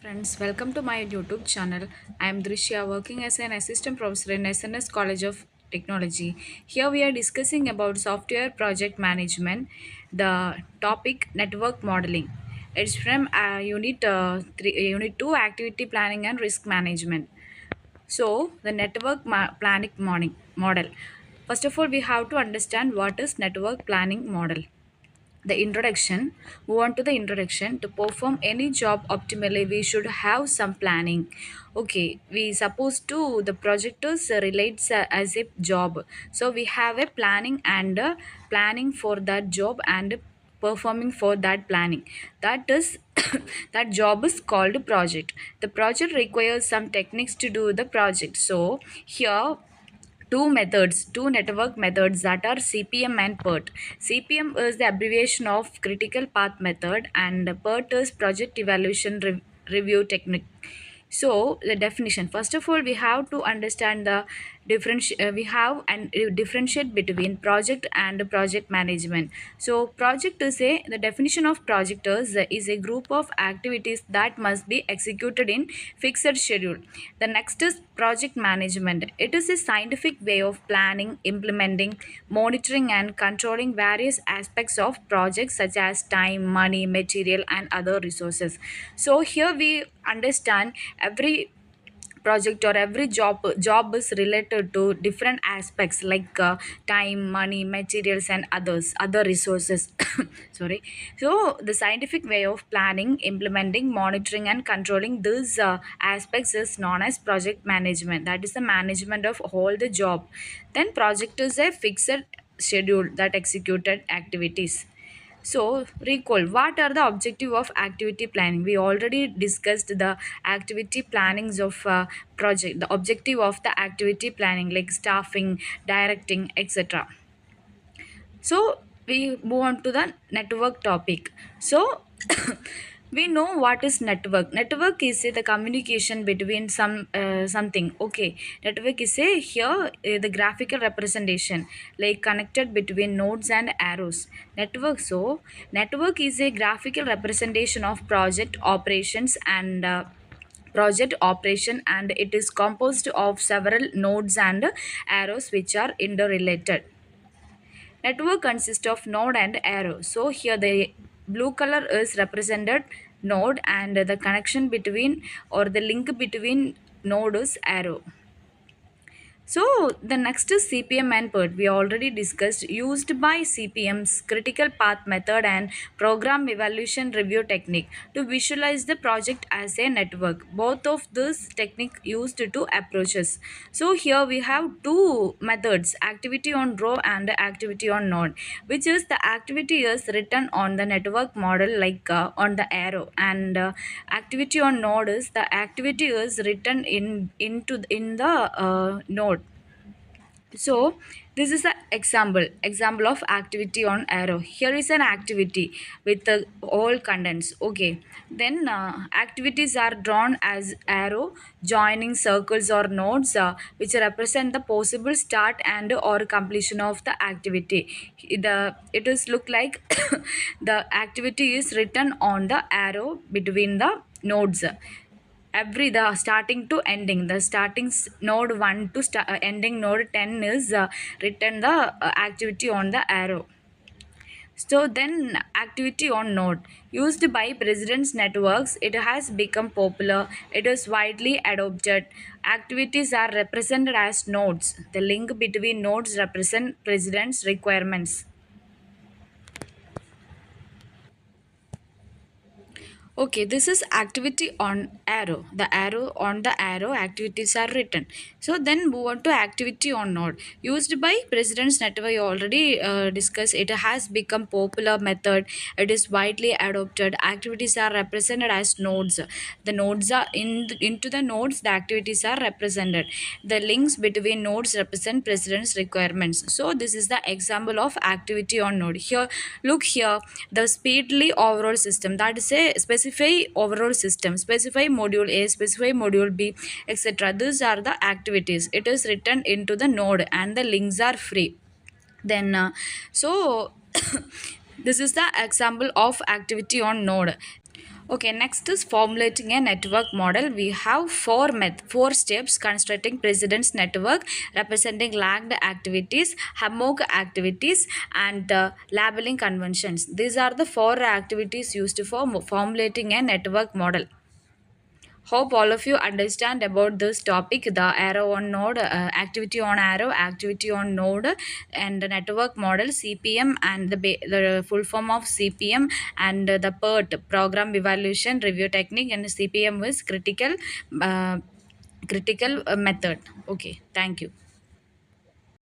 Friends, welcome to my YouTube channel. I am Drishya, working as an assistant professor in SNS College of Technology. Here we are discussing about software project management, the topic network modeling. It's from Unit 2 Activity Planning and Risk Management. So, the planning model. First of all, we have to understand what is network planning model. The introduction. Move on to the introduction. To perform any job optimally, we should have some planning. Okay, we suppose to the projectors relates as a job, so we have a planning and planning for that job and performing for that planning. That is that job is called project. The project requires some techniques to do the project. So here two network methods, that are CPM and PERT. CPM is the abbreviation of critical path method, and PERT is project evaluation review technique. So the definition, first of all, we have to understand the we have and differentiate between project and project management. So project is a the definition of project is a group of activities that must be executed in fixed schedule. The next is project management. It is a scientific way of planning, implementing, monitoring and controlling various aspects of projects such as time, money, material and other resources. So here we understand every project or every job is related to different aspects like time, money, materials and other resources. Sorry. So the scientific way of planning, implementing, monitoring and controlling these aspects is known as project management. That is the management of all the job. Then project is a fixed schedule that executed activities. So, recall what are the objective of activity planning. We already discussed the activity plannings of project, the objective of the activity planning like staffing, directing, etc. So we move on to the network topic. So we know what is network. Network is the communication between something. Okay, network is here the graphical representation like connected between nodes and arrows. Network is a graphical representation of project operation, and it is composed of several nodes and arrows which are interrelated. Network consists of node and arrow. So here the blue color is represented node, and the connection between or the link between node is arrow. So the next is CPM and PERT. We already discussed, used by CPM's critical path method and program evaluation review technique to visualize the project as a network. Both of these technique used to approaches. So here we have two methods, activity on row and activity on node, which is the activity is written on the network model like on the arrow, and activity on node is the activity is written in the node. So this is the example of activity on arrow. Here is an activity with all contents. Okay, then activities are drawn as arrow joining circles or nodes which represent the possible start and or completion of the activity. It is look like the activity is written on the arrow between the nodes. Every the starting to ending, the node 1 to ending node 10 is written the activity on the arrow. So then activity on node, used by precedence networks, it has become popular, it is widely adopted. Activities are represented as nodes. The link between nodes represent precedence requirements. Okay, this is activity on arrow. The arrow on the arrow activities are written. So then move on to activity on node. Used by President's Network, you already discussed. It has become popular method. It is widely adopted. Activities are represented as nodes. The nodes are into the nodes. The activities are represented. The links between nodes represent President's requirements. So this is the example of activity on node. Here, look here. The speedily overall system, that is a specify overall system, specify module A, specify module B, etc. These are the activities. It is written into the node and the links are free. Then so this is the example of activity on node. Okay, next is formulating a network model. We have four steps: constructing precedence network, representing lagged activities, hammock activities, and labeling conventions. These are the four activities used for formulating a network model. Hope all of you understand about this topic: the arrow on node, activity on arrow, activity on node, and the network model, CPM, and the full form of CPM, and the PERT, program evaluation review technique, and CPM is critical method. Okay, thank you.